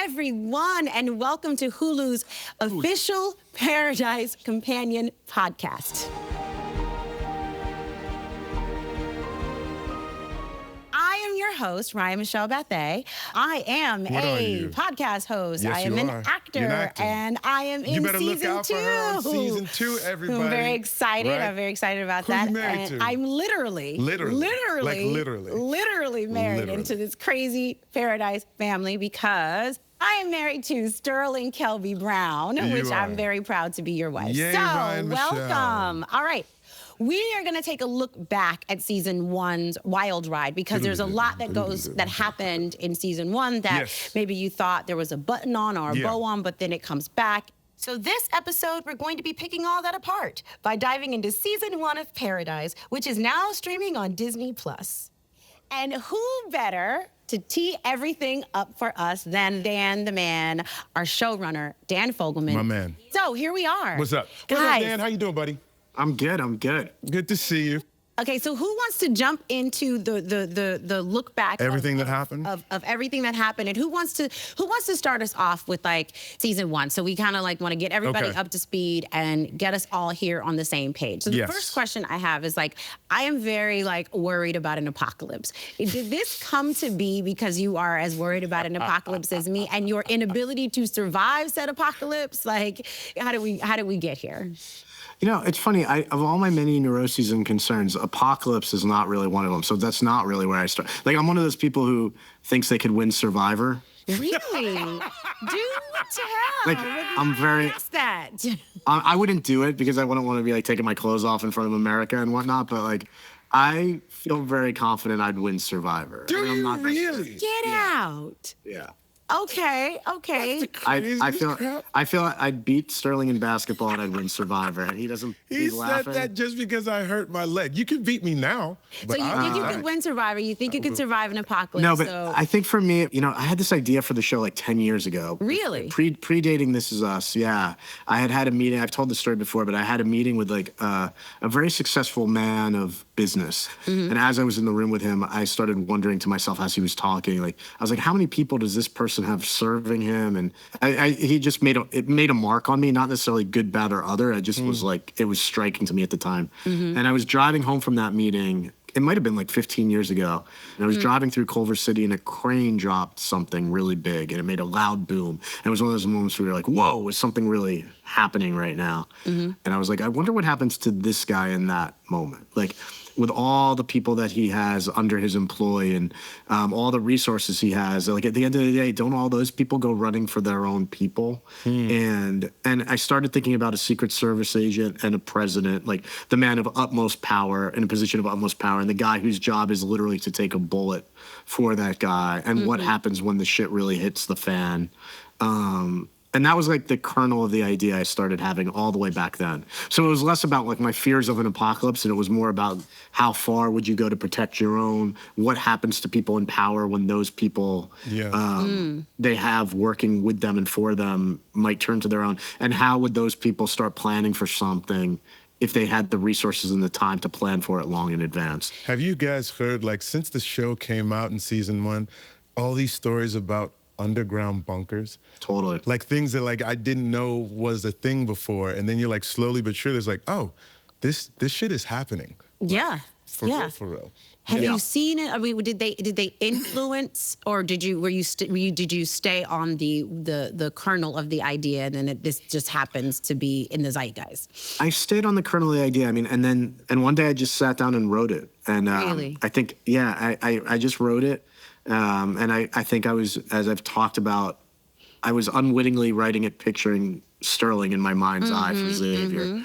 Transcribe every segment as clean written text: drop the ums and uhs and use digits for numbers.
everyone, and welcome to Hulu's official Paradise Companion podcast. I am your host, Ryan Michelle Bethay. I am a podcast host. Yes, I am an actor, and I am in season 2. For her on season 2, everybody. I'm very excited. Right? I'm very excited about Who that. You married and to? I'm literally married into this crazy Paradise family because I am married to Sterling Kelby Brown, which I'm very proud to be your wife. Yay, so, Ryan welcome. Michelle. All right. We are going to take a look back at season 1's wild ride because there's a lot that happened in season 1 that maybe you thought there was a button on or a bow on, but then it comes back. So this episode, we're going to be picking all that apart by diving into season 1 of Paradise, which is now streaming on Disney+. And who better to tee everything up for us than Dan the Man, our showrunner, Dan Fogelman. My man. So here we are. What's up? Guys. What's up, Dan? How you doing, buddy? I'm good. Good to see you. Okay, so who wants to jump into the look back everything that happened of everything that happened, and who wants to start us off with like season 1? So we kind of like want to get everybody up to speed and get us all here on the same page. So the first question I have is like, I am very like worried about an apocalypse. Did this come to be because you are as worried about an apocalypse as me, and your inability to survive said apocalypse? Like, how do we get here? You know, it's funny. Of all my many neuroses and concerns, apocalypse is not really one of them. So that's not really where I start. Like, I'm one of those people who thinks they could win Survivor. Really? Do tell. Like, I'm very. That. I wouldn't do it because I wouldn't want to be like taking my clothes off in front of America and whatnot. But like, I feel very confident I'd win Survivor. Do you really? Get out. Yeah. Okay. I feel I'd beat Sterling in basketball and I'd win Survivor. And he doesn't. He said laughing. That just because I hurt my leg. You can beat me now. So you think you could win Survivor? You think you could survive an apocalypse? No, but I think for me, you know, I had this idea for the show like 10 years ago. Really? Predating This Is Us. Yeah, I had a meeting. I've told the story before, but I had a meeting with like a very successful man of business. And as I was in the room with him, I started wondering to myself as he was talking, like I was like, how many people does this person have serving him? And he just made a mark on me, not necessarily good, bad, or other. I just was like, it was striking to me at the time. And I was driving home from that meeting. It might have been like 15 years ago. And I was driving through Culver City and a crane dropped something really big and it made a loud boom. And it was one of those moments where you're like, whoa, is something really happening right now? And I was like, I wonder what happens to this guy in that moment. Like, with all the people that he has under his employ and all the resources he has, like at the end of the day, don't all those people go running for their own people? And I started thinking about a Secret Service agent and a president, like the man of utmost power in a position of utmost power, and the guy whose job is literally to take a bullet for that guy, and what happens when the shit really hits the fan. And that was like the kernel of the idea I started having all the way back then. So it was less about like my fears of an apocalypse, and it was more about how far would you go to protect your own? What happens to people in power when those people they have working with them and for them might turn to their own? And how would those people start planning for something if they had the resources and the time to plan for it long in advance? Have you guys heard, like, since the show came out in season 1, all these stories about underground bunkers? Totally. Like things that like I didn't know was a thing before, and then you're like slowly but surely it's like, oh, this shit is happening. Yeah. For real. Have you seen it? I mean, did they influence, or did you stay on the kernel of the idea, and then this just happens to be in the zeitgeist? I stayed on the kernel of the idea. I mean, and one day I just sat down and wrote it. And really? I think, I just wrote it. And I think I was, as I've talked about, I was unwittingly writing it, picturing Sterling in my mind's eye for Xavier.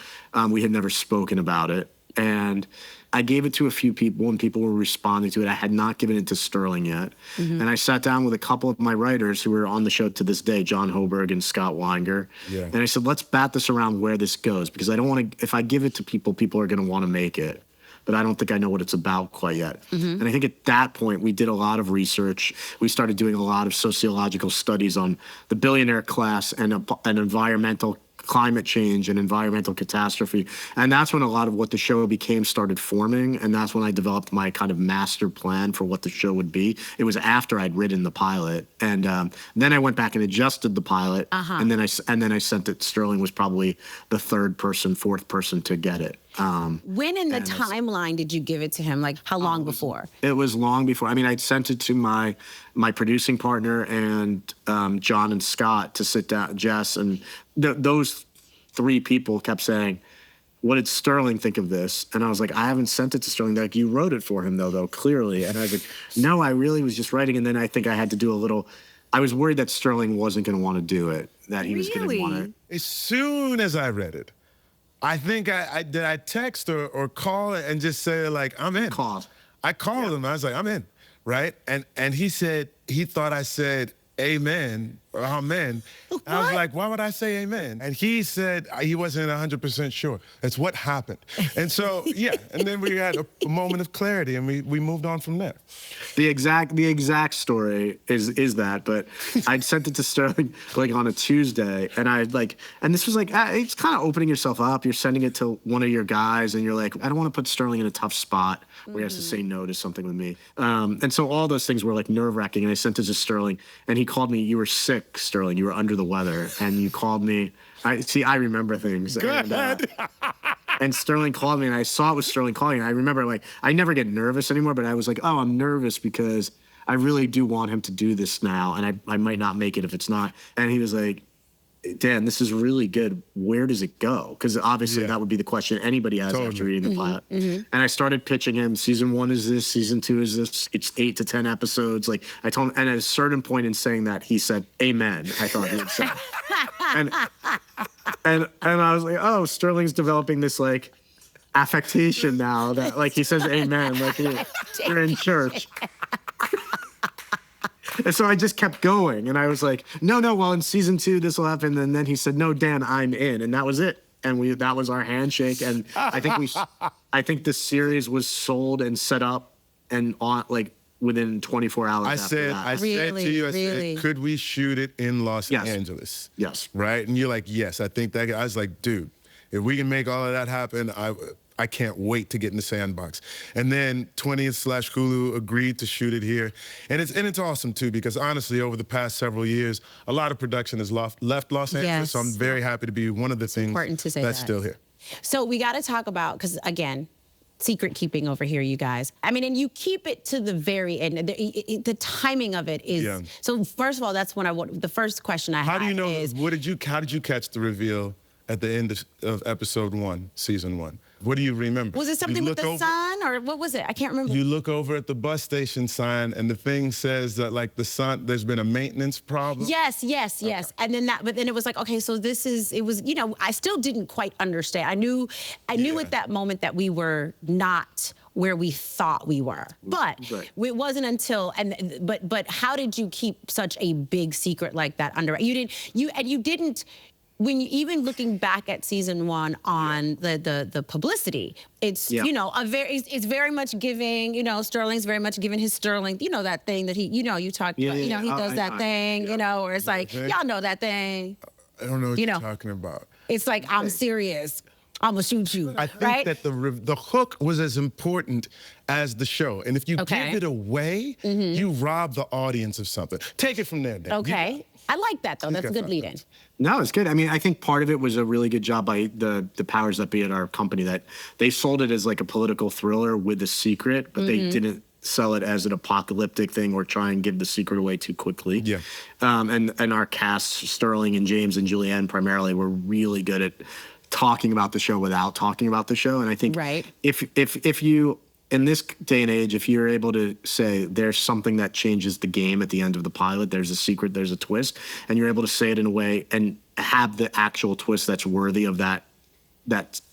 We had never spoken about it. And I gave it to a few people, and people were responding to it. I had not given it to Sterling yet. And I sat down with a couple of my writers who are on the show to this day, John Hoberg and Scott Weinger. And I said, let's bat this around where this goes, because I don't want to, if I give it to people, people are going to want to make it. But I don't think I know what it's about quite yet. And I think at that point, we did a lot of research. We started doing a lot of sociological studies on the billionaire class and environmental climate change and environmental catastrophe. And that's when a lot of what the show became started forming. And that's when I developed my kind of master plan for what the show would be. It was after I'd written the pilot. And then I went back and adjusted the pilot. And then I sent it. Sterling was probably the third person, fourth person to get it. When in the timeline did you give it to him? Like, how long before? It was long before. I mean, I'd sent it to my producing partner and John and Scott to sit down, Jess, and those three people kept saying, what did Sterling think of this? And I was like, I haven't sent it to Sterling. They're like, you wrote it for him, though, clearly. And I was like, no, I really was just writing. And then I think I had to do a little, I was worried that Sterling wasn't going to want to do it, that he was going to want it. As soon as I read it, I think I text or call and just say, like, I'm in. I called him. I was like, I'm in, right? And he said, he thought I said amen or amen. I was like, why would I say amen? And he said he wasn't 100% sure. That's what happened. And so, yeah, and then we had a moment of clarity and we moved on from there. The exact story is that, but I'd sent it to Sterling like on a Tuesday, and and this was like, it's kind of opening yourself up. You're sending it to one of your guys, and you're like, I don't want to put Sterling in a tough spot where he has to say no to something with me. And so all those things were like nerve-wracking, and I sent it to Sterling, and he called me, you were sick, Sterling, you were under the weather, and you called me. I remember things. And Sterling called me, and I saw it was Sterling calling. And I remember, like, I never get nervous anymore, but I was like, oh, I'm nervous because I really do want him to do this now, and I might not make it if it's not. And he was like, Dan, this is really good. Where does it go? Because obviously that would be the question anybody has after reading the pilot. And I started pitching him, season 1 is this, season 2 is this. It's 8 to 10 episodes. Like, I told him, and at a certain point in saying that, he said, amen, I thought he had said. And I was like, oh, Sterling's developing this, like, affectation now that, like, he says amen, like you're in church. And so I just kept going, and I was like, no, well, in season 2, this will happen. And then he said, no, Dan, I'm in. And that was it. And that was our handshake. And I think the series was sold and set up and on, like, within 24 hours after that. I said to you, I said, could we shoot it in Los Angeles? Yes. Right? And you're like, yes, I think that. I was like, dude, if we can make all of that happen, I can't wait to get in the sandbox. And then 20th/Hulu agreed to shoot it here. And it's awesome, too, because honestly, over the past several years, a lot of production has left Los Angeles. So I'm very happy to be one of the things that's still here. So we got to talk about, because again, secret keeping over here, you guys. I mean, and you keep it to the very end. The timing of it is. So first of all, that's when the first question I had is. How do you know, how did you catch the reveal at the end of episode 1, season 1? What do you remember? Was it something with the sun, or what was it? I can't remember. You look over at the bus station sign, and the thing says that, like, the sun, there's been a maintenance problem. Yes. Okay. And then but then it was like, okay, so it was, you know, I still didn't quite understand. I knew at that moment that we were not where we thought we were, but it wasn't until, but how did you keep such a big secret like that under? You didn't. When you, even looking back at season 1 on the publicity, it's you know it's very much giving, you know, Sterling's very much giving his Sterling, you know, that thing that he, you know, you talked about, you know, he does that thing, you know, where it's like, y'all know that thing. I don't know what you're talking about. It's like, I'm serious, I'm gonna shoot you. I think that the hook was as important as the show, and if you give it away, you rob the audience of something. Take it from there, Dan. Okay. I like that, though. That's a good lead-in. No, it's good. I mean, I think part of it was a really good job by the powers that be at our company, that they sold it as like a political thriller with a secret, but they didn't sell it as an apocalyptic thing or try and give the secret away too quickly. Yeah. And our cast, Sterling and James and Julianne primarily, were really good at talking about the show without talking about the show. And I think if you, in this day and age, if you're able to say there's something that changes the game at the end of the pilot, there's a secret, there's a twist, and you're able to say it in a way and have the actual twist that's worthy of that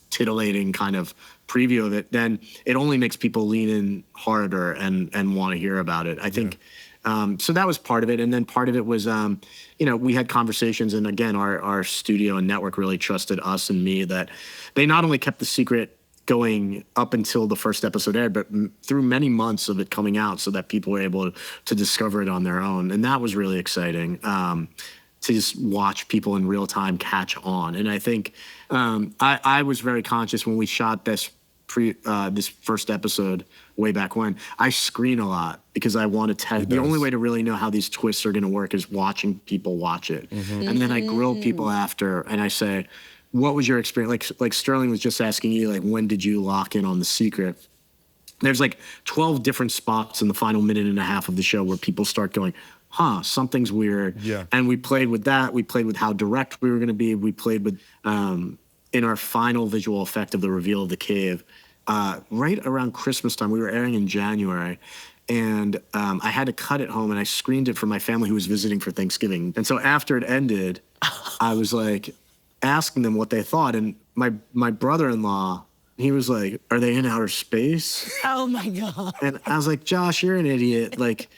titillating kind of preview of it, then it only makes people lean in harder and want to hear about it. I think so that was part of it. And then part of it was, you know, we had conversations, and again, our studio and network really trusted us and me, that they not only kept the secret going up until the first episode aired, but through many months of it coming out, so that people were able to discover it on their own. And that was really exciting. to just watch people in real time catch on. And I think I was very conscious when we shot this first episode way back when. I screen a lot because I want to test. The only way to really know how these twists are going to work is watching people watch it. And then I grill people after, and I say, what was your experience? Like Sterling was just asking you, like, when did you lock in on the secret? There's like 12 different spots in the final minute and a half of the show where people start going, something's weird. Yeah. And we played with that. We played with how direct we were going to be. We played with, in our final visual effect of the reveal of the cave, right around Christmas time. We were airing in January. And I had to cut it home, and I screened it for my family who was visiting for Thanksgiving. And so after it ended, I was like asking them what they thought. And my brother-in-law, he was like, are they in outer space? Oh, my God. And I was like, Josh, you're an idiot. Like,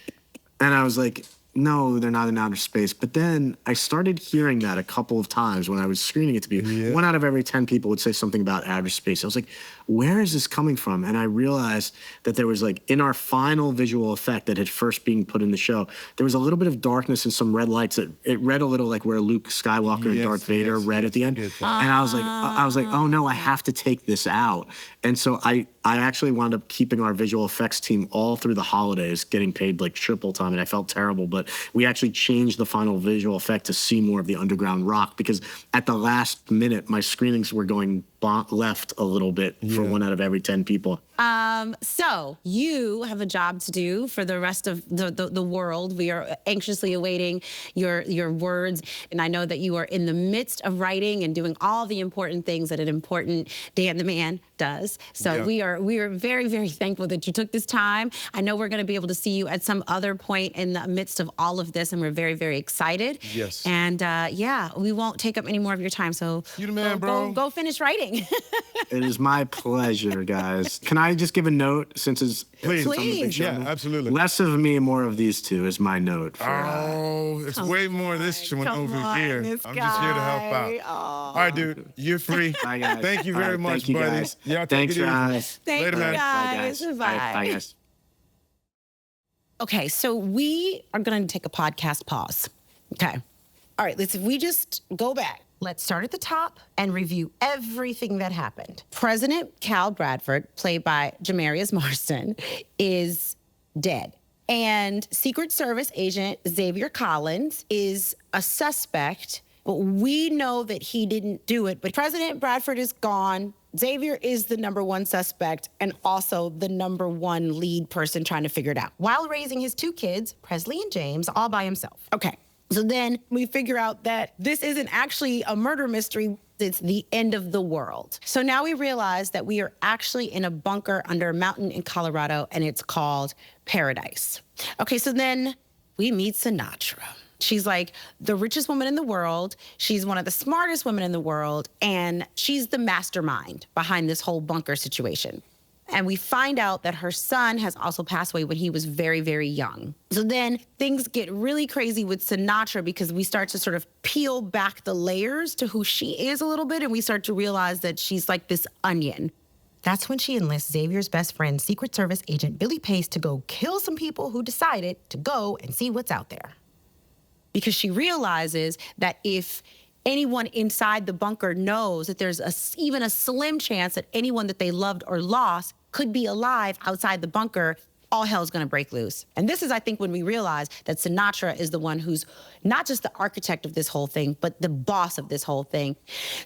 and I was like, no, they're not in outer space. But then I started hearing that a couple of times when I was screening it to people. Yeah. 1 out of every 10 people would say something about outer space. I was like, where is this coming from? And I realized that there was, like, in our final visual effect that had first been put in the show, there was a little bit of darkness and some red lights. It read a little like where Luke Skywalker and Darth Vader read at the end. And I was like, oh no, I have to take this out. And so I actually wound up keeping our visual effects team all through the holidays, getting paid like triple time, and I felt terrible. But we actually changed the final visual effect to see more of the underground rock, because at the last minute, my screenings were going left a little bit for 1 out of every 10 people. So you have a job to do for the rest of the world. We are anxiously awaiting your words. And I know that you are in the midst of writing and doing all the important things that an important Dan the Man does. So we are very, very thankful that you took this time. I know we're going to be able to see you at some other point in the midst of all of this, and we're very, very excited. Yes. And we won't take up any more of your time. So you the man, bro. Go finish writing. It is my pleasure, guys. Can I just give a note since it's Please. Yeah, absolutely. Less of me, more of these two is my note. It's way more of this one over here. I'm just here to help out. All right, dude, you're free. Bye, guys. Thank you very much, thank you, buddy. guys. Y'all Thanks, take it easy. guys. Thank Later, you, man. guys. Bye, guys. Bye. Bye, guys. Okay, so we are going to take a podcast pause. Okay. All right, if we just go back. Let's start at the top and review everything that happened. President Cal Bradford, played by James Marsden, is dead. And Secret Service agent Xavier Collins is a suspect, but we know that he didn't do it. But President Bradford is gone. Xavier is the #1 suspect and also the #1 lead person trying to figure it out, while raising his 2 kids, Presley and James, all by himself. Okay. So then we figure out that this isn't actually a murder mystery. It's the end of the world. So now we realize that we are actually in a bunker under a mountain in Colorado, and it's called Paradise. Okay, so then we meet Sinatra. She's like the richest woman in the world. She's one of the smartest women in the world, and she's the mastermind behind this whole bunker situation. And we find out that her son has also passed away when he was very, very young. So then things get really crazy with Sinatra, because we start to sort of peel back the layers to who she is a little bit, and we start to realize that she's like this onion. That's when she enlists Xavier's best friend, Secret Service agent Billy Pace, to go kill some people who decided to go and see what's out there. Because she realizes that if anyone inside the bunker knows that there's even a slim chance that anyone that they loved or lost could be alive outside the bunker, all hell's gonna break loose. And this is, I think, when we realize that Sinatra is the one who's not just the architect of this whole thing, but the boss of this whole thing.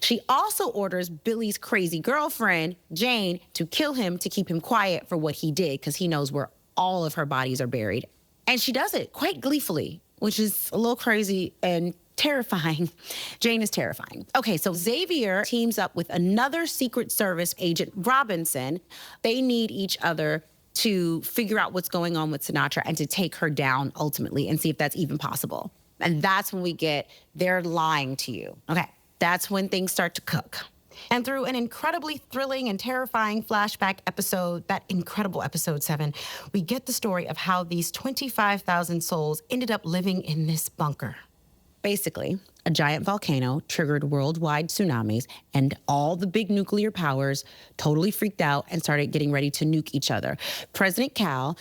She also orders Billy's crazy girlfriend, Jane, to kill him to keep him quiet for what he did, because he knows where all of her bodies are buried. And she does it quite gleefully, which is a little crazy and terrifying. Jane is terrifying. Okay, so Xavier teams up with another Secret Service agent, Robinson. They need each other to figure out what's going on with Sinatra and to take her down ultimately and see if that's even possible. And that's when we get, they're lying to you. Okay, that's when things start to cook. And through an incredibly thrilling and terrifying flashback episode, that incredible episode 7, we get the story of how these 25,000 souls ended up living in this bunker. Basically, a giant volcano triggered worldwide tsunamis, and all the big nuclear powers totally freaked out and started getting ready to nuke each other. President Cal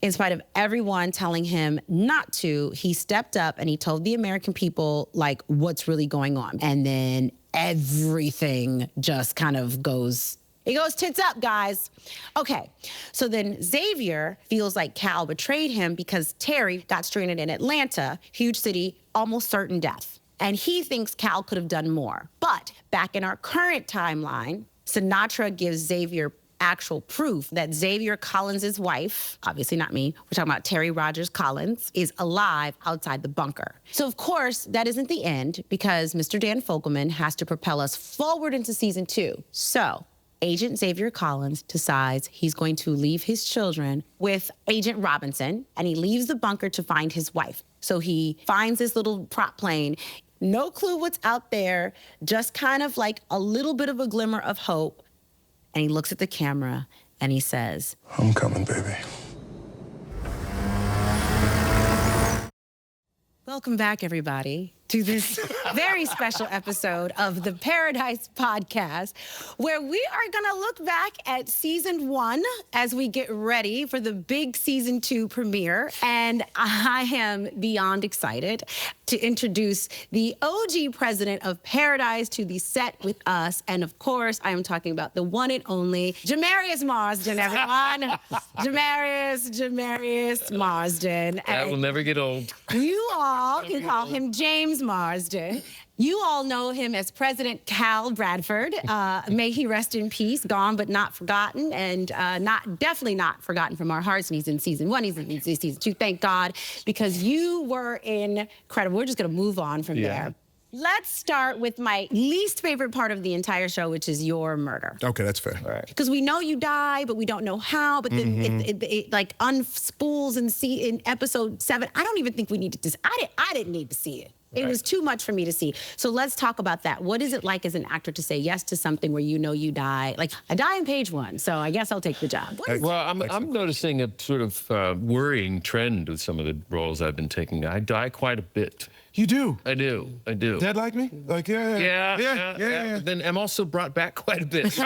In spite of everyone telling him not to, he stepped up and he told the American people, like, what's really going on. And then everything just kind of goes, it goes tits up, guys. Okay, so then Xavier feels like Cal betrayed him because Terry got stranded in Atlanta, huge city, almost certain death. And he thinks Cal could have done more. But back in our current timeline, Sinatra gives Xavier actual proof that Xavier Collins' wife, obviously not me, we're talking about Terry Rogers Collins, is alive outside the bunker. So of course, that isn't the end because Mr. Dan Fogelman has to propel us forward into season 2. So Agent Xavier Collins decides he's going to leave his children with Agent Robinson, and he leaves the bunker to find his wife. So he finds this little prop plane, no clue what's out there, just kind of like a little bit of a glimmer of hope. And he looks at the camera and he says, I'm coming, baby. welcome back, everybody, to this very special episode of the Paradise Podcast, where we are going to look back at season 1 as we get ready for the big season 2 premiere. And I am beyond excited to introduce the OG president of Paradise to the set with us. And of course, I am talking about the one and only James Marsden, everyone. James Marsden. That will never get old. You all can call him James Marsden. You all know him as President Cal Bradford. May he rest in peace, gone but not forgotten, and definitely not forgotten from our hearts. And he's in season 1, he's in season 2, thank God, because you were incredible. We're just gonna move on from there. Let's start with my least favorite part of the entire show, which is your murder. Okay, that's fair. All right. Because we know you die, but we don't know how. But then it like unspools in episode 7. I don't even think we needed to. I didn't need to see it. It was too much for me to see. So let's talk about that. What is it like as an actor to say yes to something where you know you die? Like, I die in page 1, so I guess I'll take the job. Well, I'm noticing a sort of worrying trend with some of the roles I've been taking. I die quite a bit. You do? I do. Dead like me? Like, yeah. Then I'm also brought back quite a bit.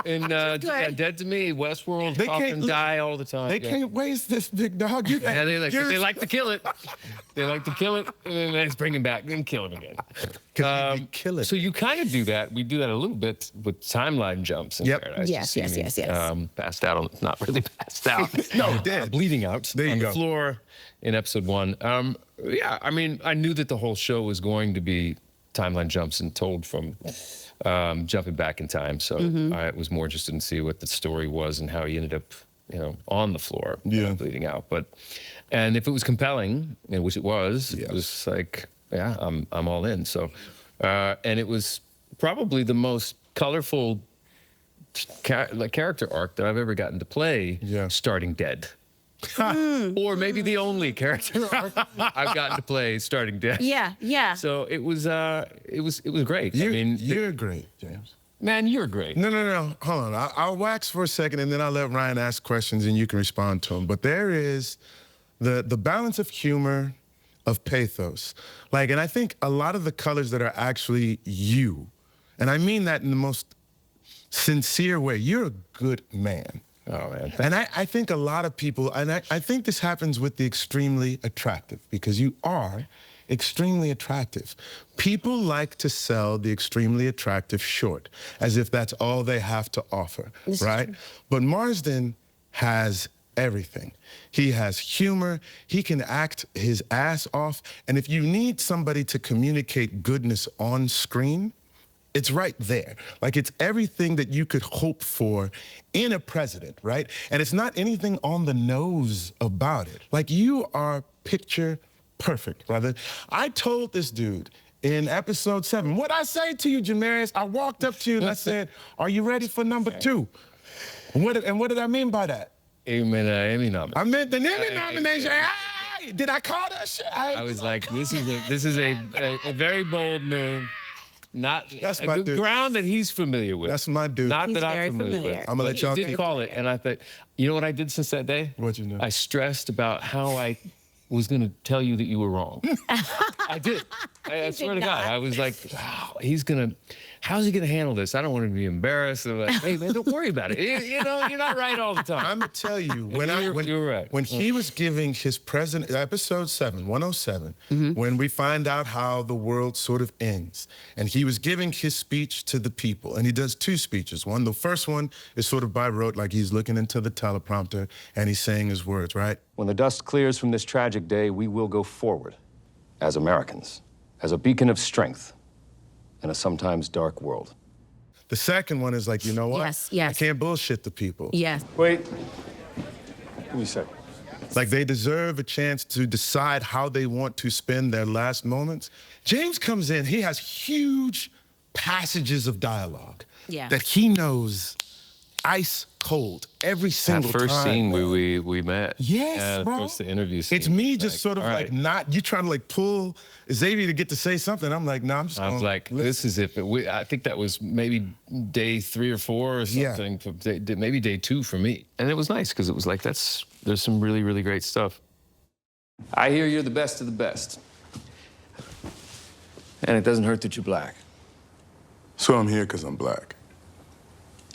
And Dead to Me, Westworld, They talk can't- and die all the time. They can't waste this big dog. Yeah, they like to kill it. They like to kill it, and then they just bring him back and kill him again. Kill it. So you kind of do that. We do that a little bit with timeline jumps in Paradise. Yes. Passed out on, not really passed out. No, dead. Bleeding out There you on go. the floor in episode 1. Yeah, I mean, I knew that the whole show was going to be timeline jumps and told from jumping back in time. So I was more interested in see what the story was and how he ended up, on the floor, bleeding out. And if it was compelling, which it was like, yeah, I'm all in. So, and it was probably the most colorful character arc that I've ever gotten to play, starting dead. Or maybe the only character arc I've gotten to play starting dead. Yeah. So it was great. You're great, James. Man, you're great. No. Hold on. I'll wax for a second, and then I'll let Ryan ask questions, and you can respond to them. But there is the balance of humor, of pathos. And I think a lot of the colors that are actually you, and I mean that in the most sincere way. You're a good man. Oh, man. And I think a lot of people, and I think this happens with the extremely attractive, because you are extremely attractive. People like to sell the extremely attractive short, as if that's all they have to offer, right? But Marsden has everything. He has humor, he can act his ass off, and if you need somebody to communicate goodness on screen, it's right there. It's everything that you could hope for in a president, right? And it's not anything on the nose about it. You are picture perfect, brother. I told this dude in episode 7, what I say to you, Jamaris, I walked up to you and I said, are you ready for number 2? And what did I mean by that? You meant an Emmy nomination. I meant the Emmy nomination. Hey, did I call that shit? I was like, this is a very bold move. That's my dude. Ground that he's familiar with. That's my dude. Not He's that very I'm familiar familiar. with. I'm gonna let y'all did call it, and I thought, you know what I did since that day? What'd you do? I stressed about how I was going to tell you that you were wrong. I did. I swear to God. I was like, wow, how's he going to handle this? I don't want him to be embarrassed. I'm like, hey, man, don't worry about it. You know, you're not right all the time. I'm going to tell you, you're right. When he was giving his president, episode 7, 107, when we find out how the world sort of ends, and he was giving his speech to the people, and he does 2 speeches. The first one is sort of by rote, like he's looking into the teleprompter, and he's saying his words, right? When the dust clears from this tragic day, we will go forward as Americans, as a beacon of strength in a sometimes dark world. The second one is like, you know what? Yes. I can't bullshit the people. Yes. Wait. Give me a sec. Like, they deserve a chance to decide how they want to spend their last moments. James comes in, he has huge passages of dialogue that he knows ice cold every single time. That first scene we met. Yes, bro. First the interview scene. It's me just sort of like not, you trying to like pull Xavier to get to say something. I'm like, no, I'm just I was like, this is if it, I think that was maybe day 3 or 4 or something. Yeah. Maybe day 2 for me. And it was nice because it was like, there's some really, really great stuff. I hear you're the best of the best. And it doesn't hurt that you're black. So I'm here because I'm black.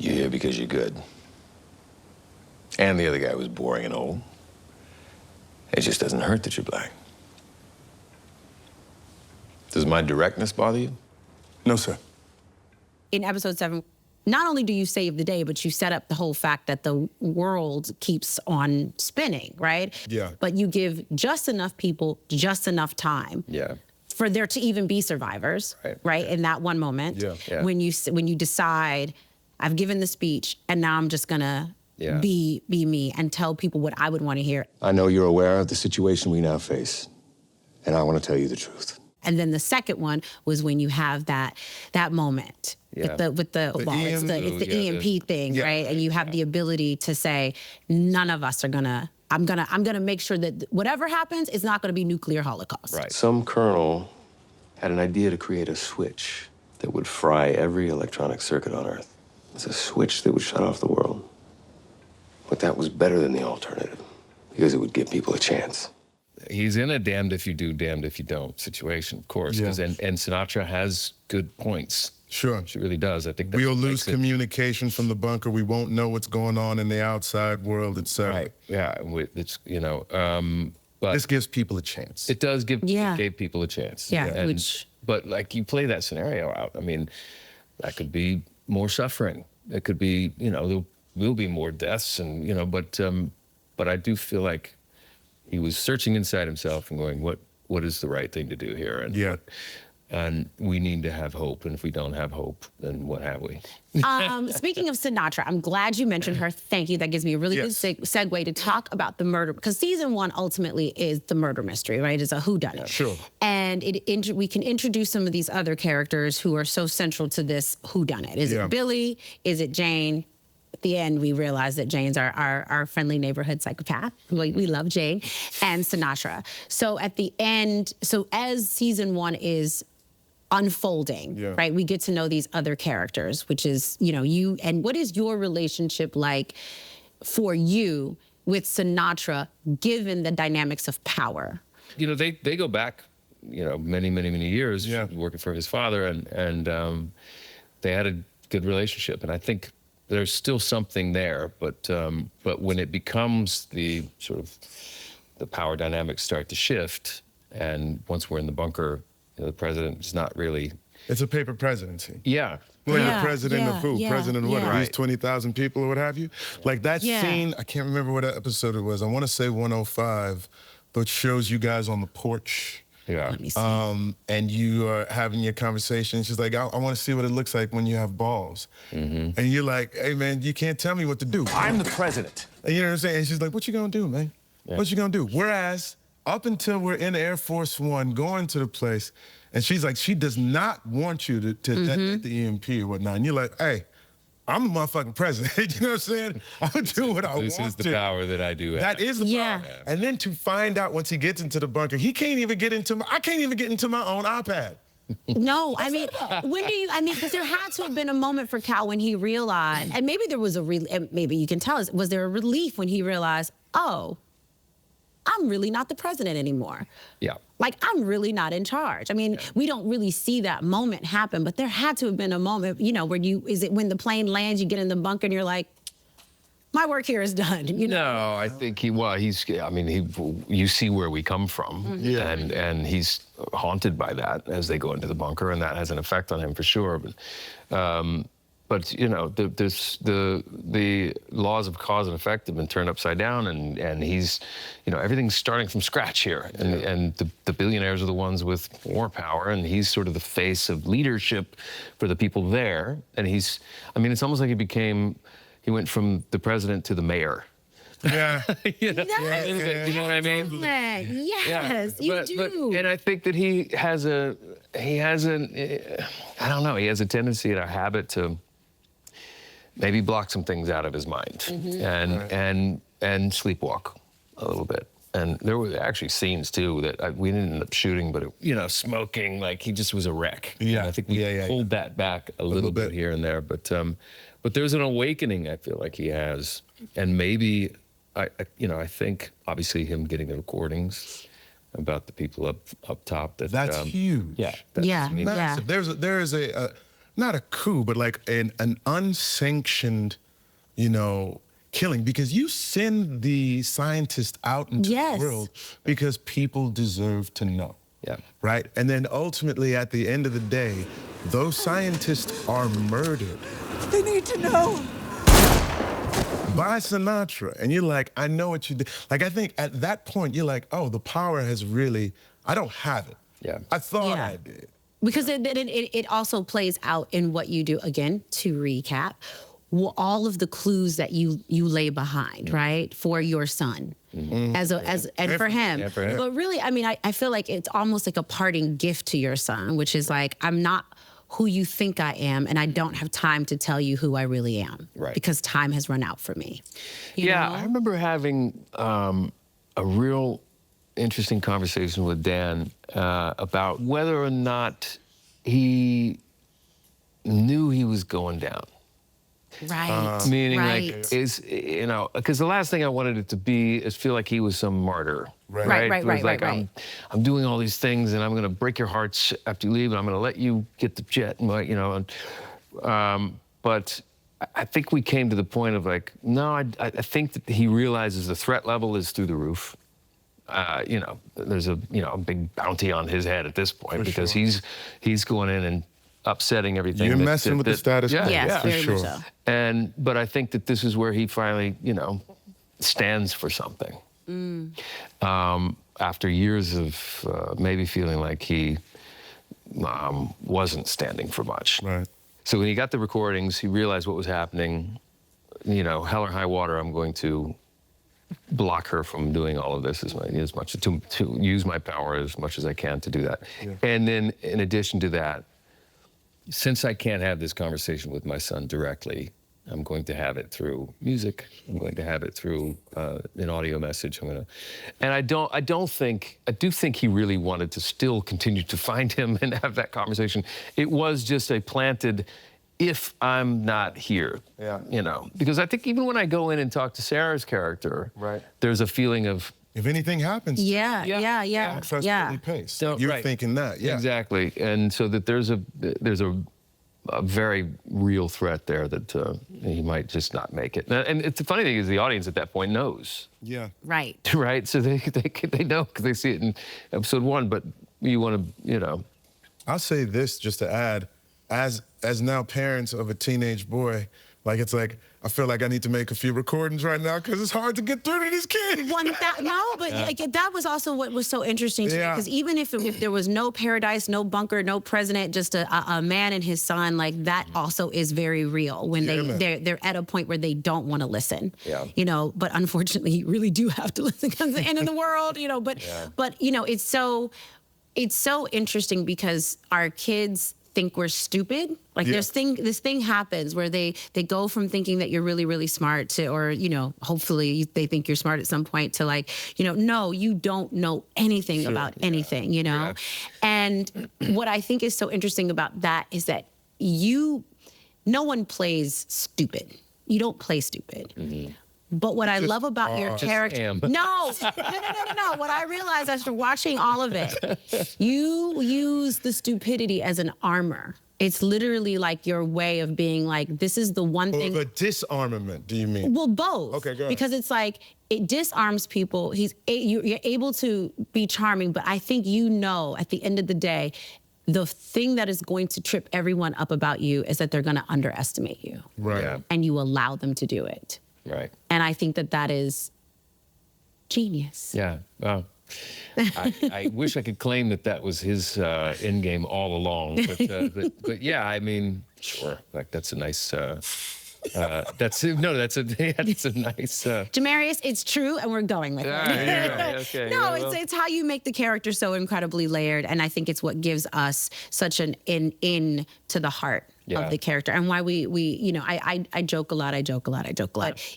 You're here because you're good. And the other guy was boring and old. It just doesn't hurt that you're black. Does my directness bother you? No, sir. In episode 7, not only do you save the day, but you set up the whole fact that the world keeps on spinning, right? Yeah. But you give just enough people just enough time. Yeah. For there to even be survivors, right? In that one moment, when you decide, I've given the speech, and now I'm just gonna be me and tell people what I would want to hear. I know you're aware of the situation we now face, and I want to tell you the truth. And then the second one was when you have that moment with the EMP thing, right? And you have the ability to say, none of us are gonna. I'm gonna make sure that whatever happens, it's not gonna be nuclear holocaust. Right. Some colonel had an idea to create a switch that would fry every electronic circuit on Earth. It's a switch that would shut off the world. But that was better than the alternative, because it would give people a chance. He's in a damned if you do, damned if you don't situation, of course. And Sinatra has good points. Sure. She really does. I think we'll lose communication from the bunker. We won't know what's going on in the outside world, etc. Right. Yeah. It's, but this gives people a chance. It does give gave people a chance. Yeah. And, but like you play that scenario out. I mean, that could be more suffering. It could be, there will be more deaths, and but I do feel like he was searching inside himself and going, what is the right thing to do here? And and we need to have hope. And if we don't have hope, then what have we? Speaking of Sinatra, I'm glad you mentioned her. Thank you. That gives me a really good segue to talk about the murder, because season 1 ultimately is the murder mystery, right? It's a whodunit. Sure. And we can introduce some of these other characters who are so central to this whodunit. Is it Billy? Is it Jane? At the end, we realize that Jane's our friendly neighborhood psychopath. We love Jane and Sinatra. So at the end, as season 1 is unfolding, right? We get to know these other characters, which is, you, and what is your relationship like for you with Sinatra, given the dynamics of power? They go back, many, many, many years working for his father, and they had a good relationship. And I think there's still something there, but when it becomes the sort of the power dynamics start to shift, and once we're in the bunker, the president is not really. It's a paper presidency. Yeah. Like the president of who? President of what? At least 20,000 people or what have you? Like that scene, I can't remember what episode it was. I want to say 105, but shows you guys on the porch. Yeah. Let me see. And you are having your conversation. She's like, I want to see what it looks like when you have balls. And you're like, hey, man, you can't tell me what to do. I'm the president. And you know what I'm saying? And she's like, what you gonna do, man? What you gonna do? Whereas, up until we're in Air Force One going to the place, and she's like, she does not want you to detonate the EMP or whatnot. And you're like, hey, I'm the motherfucking president. You know what I'm saying? I'm gonna do what I want to. This is the power that I do have. That is the power. And then to find out once he gets into the bunker, he can't even get into I can't even get into my own iPad. No, I mean, because there had to have been a moment for Cal when he realized, and maybe there was maybe you can tell us, was there a relief when he realized, oh, I'm really not the president anymore. Yeah. Like, I'm really not in charge. I mean, we don't really see that moment happen, but there had to have been a moment, you know, where is it when the plane lands, you get in the bunker and you're like, my work here is done, you know? No, I think you see where we come from, and he's haunted by that as they go into the bunker, and that has an effect on him for sure. But you know, the laws of cause and effect have been turned upside down, and he's, you know, everything's starting from scratch here, and the billionaires are the ones with more power, and he's sort of the face of leadership for the people there, and it's almost like he went from the president to the mayor. Yeah. You know? Yes. You know what I mean? Yes, you do. And I think that he has a tendency and a habit to maybe block some things out of his mind and sleepwalk a little bit. And there were actually scenes too that we didn't end up shooting, but smoking, like he just was a wreck. Yeah. And I think we pulled that back a little bit here and there, but there's an awakening I feel like he has, and maybe I think obviously him getting the recordings about the people up top. That's huge. Yeah. Massive. There is a not a coup, but like an unsanctioned, killing, because you send the scientist out into the world because people deserve to know. Yeah. Right? And then ultimately at the end of the day, those scientists are murdered. They need to know. By Sinatra. And you're like, I know what you did. Like, I think at that point, you're like, oh, the power has really, I don't have it. Yeah. I thought I did. Because it also plays out in what you do. Again, to recap, all of the clues that you lay behind, right, for your son, and for him. Yeah, for him. But really, I mean, I feel like it's almost like a parting gift to your son, which is like, I'm not who you think I am, and I don't have time to tell you who I really am, right? Because time has run out for me. You know? I remember having a real interesting conversation with Dan about whether or not he knew he was going down. Right. Meaning, like, because the last thing I wanted it to be is feel like he was some martyr. Right. I'm doing all these things, and I'm going to break your hearts after you leave, and I'm going to let you get the jet, but I think we came to the point of like, no, I think that he realizes the threat level is through the roof. There's a big bounty on his head at this point because he's going in and upsetting everything. You're messing with the status quo. Yes, very much so. But I think that this is where he finally, stands for something. After years of maybe feeling like he wasn't standing for much. Right. So when he got the recordings, he realized what was happening. Hell or high water, I'm going to block her from doing all of this as much to use my power as much as I can to do that. Yeah. And then in addition to that, since I can't have this conversation with my son directly, I'm going to have it through music. I'm going to have it through an audio message. I do think he really wanted to still continue to find him and have that conversation. It was just a planted, if I'm not here, because I think even when I go in and talk to Sarah's character, there's a feeling of, if anything happens, pace. You're thinking that, exactly, and so that there's a very real threat there that he might just not make it. And the funny thing is, the audience at that point knows. Yeah. Right. Right. So they know because they see it in episode 1. But you want to, I'll say this just to add, as now parents of a teenage boy. Like, it's like, I feel like I need to make a few recordings right now because it's hard to get through to these kids. That was also what was so interesting to me, because even if there was no paradise, no bunker, no president, just a man and his son, like that also is very real when they're at a point where they don't want to listen. Yeah. But unfortunately, you really do have to listen because it's the end of the world, But it's so interesting because our kids think we're stupid. Like this thing happens where they go from thinking that you're really, really smart to, or, hopefully they think you're smart at some point to like, no, you don't know anything about anything, Yeah. And what I think is so interesting about that is that no one plays stupid. You don't play stupid. Mm-hmm. But what I love about your character, no. What I realized after watching all of it, you use the stupidity as an armor. It's literally like your way of being like, this is the one thing. Or the disarmament, do you mean? Well, both. Okay, go ahead. Because it's like, it disarms people. You're able to be charming, but I think at the end of the day, the thing that is going to trip everyone up about you is that they're going to underestimate you. Right. Yeah. And you allow them to do it. Right. And I think that is genius. Yeah. Wow. I wish I could claim that was his end game all along, but yeah, I mean, sure, like that's a nice. That's a nice. Jamarius, it's true, and we're going with it. Yeah, okay. No, it's how you make the character so incredibly layered, and I think it's what gives us such an in to the heart of the character, and why we I joke a lot,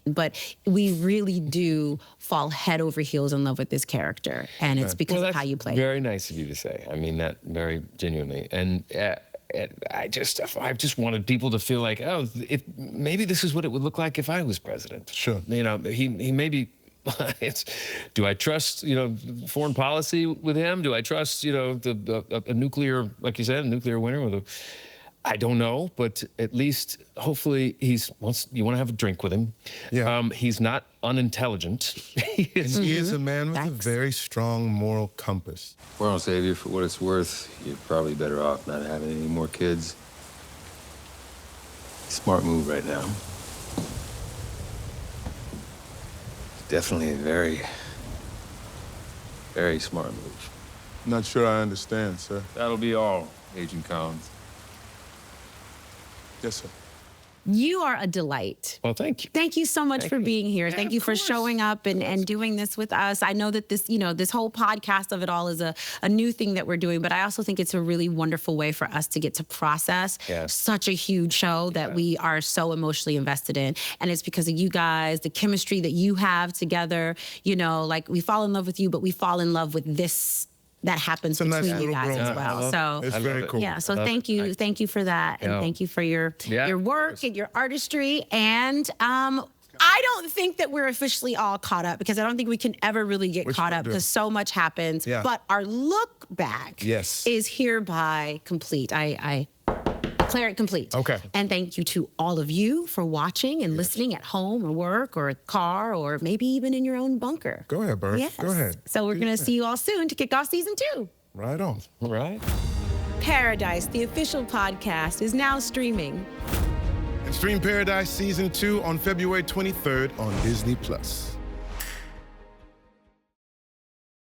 but we really do fall head over heels in love with this character, and it's because of how you play. Very nice of you to say. I mean that very genuinely, and. I just wanted people to feel like, maybe this is what it would look like if I was president. Sure. You know, he maybe. Do I trust foreign policy with him? Do I trust a nuclear, like you said, a nuclear winter with a? I don't know, but at least hopefully you want to have a drink with him. Yeah. He's not unintelligent. He is a man with a very strong moral compass. Well, Xavier, for what it's worth, you're probably better off not having any more kids. Smart move right now. Definitely a very, very smart move. Not sure I understand, sir. That'll be all, Agent Collins. Yes, sir. You are a delight. Well, thank you. Thank you so much for being here. Yeah, thank you for showing up and doing this with us. I know that this whole podcast of it all is a new thing that we're doing, but I also think it's a really wonderful way for us to get to process such a huge show that we are so emotionally invested in. And it's because of you guys, the chemistry that you have together, like we fall in love with you, but we fall in love with this that happens between you guys as well. So it's very cool. Yeah. So thank you for that, and thank you for your work and your artistry. And I don't think that we're officially all caught up, because I don't think we can ever really get caught up, because so much happens. Yeah. But our look back is hereby complete. I declare it complete. Okay. And thank you to all of you for watching and listening at home or work or car or maybe even in your own bunker. Go ahead, Bert. Yes. Go ahead. So we're going to see you all soon to kick off season 2. Right on. All right. Paradise, the official podcast, is now streaming. And stream Paradise Season 2 on February 23rd on Disney+.